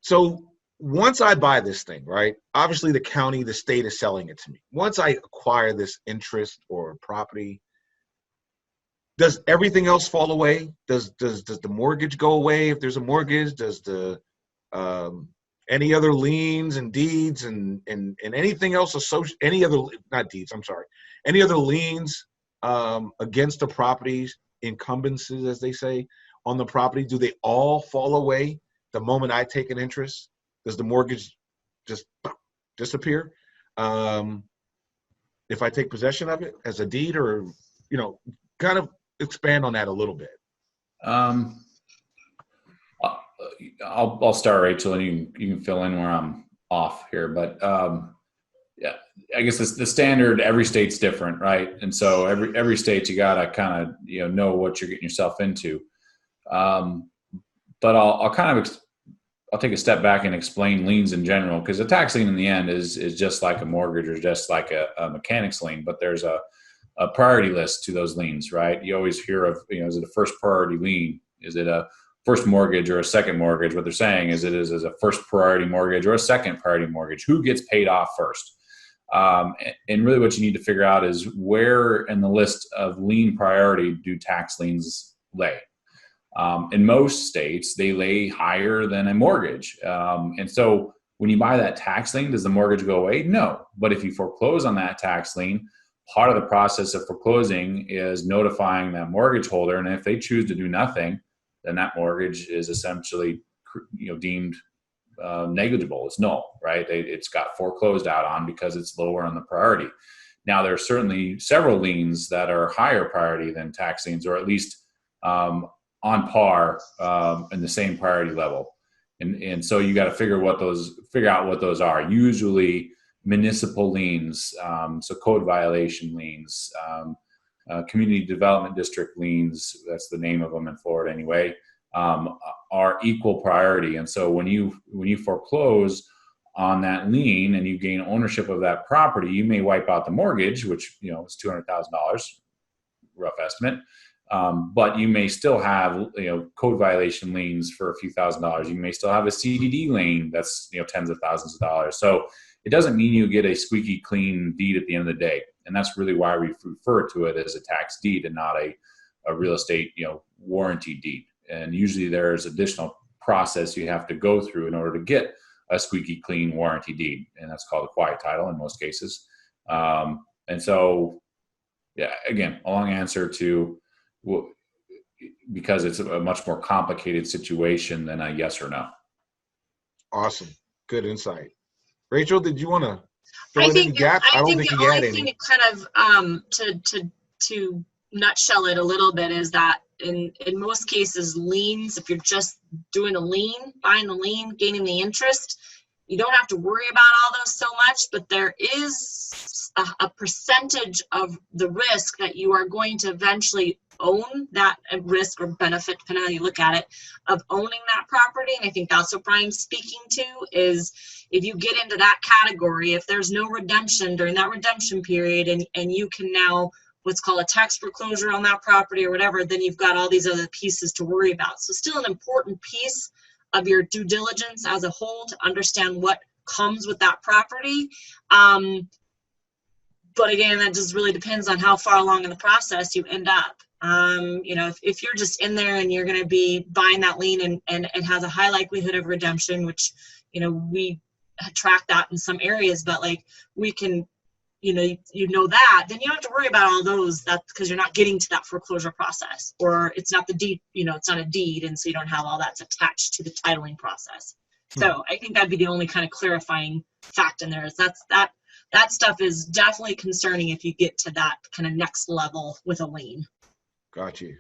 So once I buy this thing, right? Obviously, the county, the state is selling it to me. Once I acquire this interest or property, does everything else fall away? Does the mortgage go away if there's a mortgage? Does the any other liens and deeds and anything else associated, any other, not deeds, I'm sorry, any other liens against the properties, encumbrances, as they say, on the property, do they all fall away the moment I take an interest? Does the mortgage just disappear if I take possession of it as a deed, or, kind of expand on that a little bit? I'll start, Rachel, and you can fill in where I'm off here. But yeah, I guess the standard, every state's different, right? And so every state, you gotta kind of know what you're getting yourself into. But I'll take a step back and explain liens in general, because a tax lien in the end is just like a mortgage or just like a mechanic's lien, but there's a priority list to those liens, right? You always hear of, is it a first priority lien? Is it a first mortgage or a second mortgage? What they're saying is it is a first priority mortgage or a second priority mortgage. Who gets paid off first? And really what you need to figure out is where in the list of lien priority do tax liens lay? In most states, they lay higher than a mortgage. And so when you buy that tax lien, does the mortgage go away? No. But if you foreclose on that tax lien, part of the process of foreclosing is notifying that mortgage holder. And if they choose to do nothing, then that mortgage is essentially deemed negligible. It's null, right? It's got foreclosed out on because it's lower on the priority. Now, there are certainly several liens that are higher priority than tax liens, or at least on par in the same priority level. And so you got to figure out what those are. Usually municipal liens, so code violation liens, community development district liens, that's the name of them in Florida anyway, are equal priority. And so when you foreclose on that lien and you gain ownership of that property, you may wipe out the mortgage, which is $200,000, rough estimate. But you may still have code violation liens for a few $1,000s. You may still have a CDD lien that's tens of thousands of dollars. So it doesn't mean you get a squeaky clean deed at the end of the day. And that's really why we refer to it as a tax deed and not a real estate warranty deed. And usually there's additional process you have to go through in order to get a squeaky clean warranty deed, and that's called a quiet title in most cases. And so, yeah, again, a long answer to because it's a much more complicated situation than a yes or no. Awesome, good insight. Rachel, did you want to fill in any gaps? I don't think you had any. It kind of to nutshell it a little bit is that in most cases, liens, if you're just doing a lien, buying the lien, gaining the interest, you don't have to worry about all those so much, but there is a percentage of the risk that you are going to eventually own that risk or benefit, depending on how you look at it, of owning that property. And I think that's what Brian's speaking to, is if you get into that category, if there's no redemption during that redemption period and you can now what's called a tax foreclosure on that property or whatever, then you've got all these other pieces to worry about. So still an important piece of your due diligence as a whole to understand what comes with that property. But again, that just really depends on how far along in the process you end up. If you're just in there and you're going to be buying that lien and it has a high likelihood of redemption, which, we track that in some areas, but like we can, that, then you don't have to worry about all those, that's because you're not getting to that foreclosure process, or it's not the deed, it's not a deed. And so you don't have all that's attached to the titling process. So I think that'd be the only kind of clarifying fact in there is that stuff is definitely concerning if you get to that kind of next level with a lien. Got you.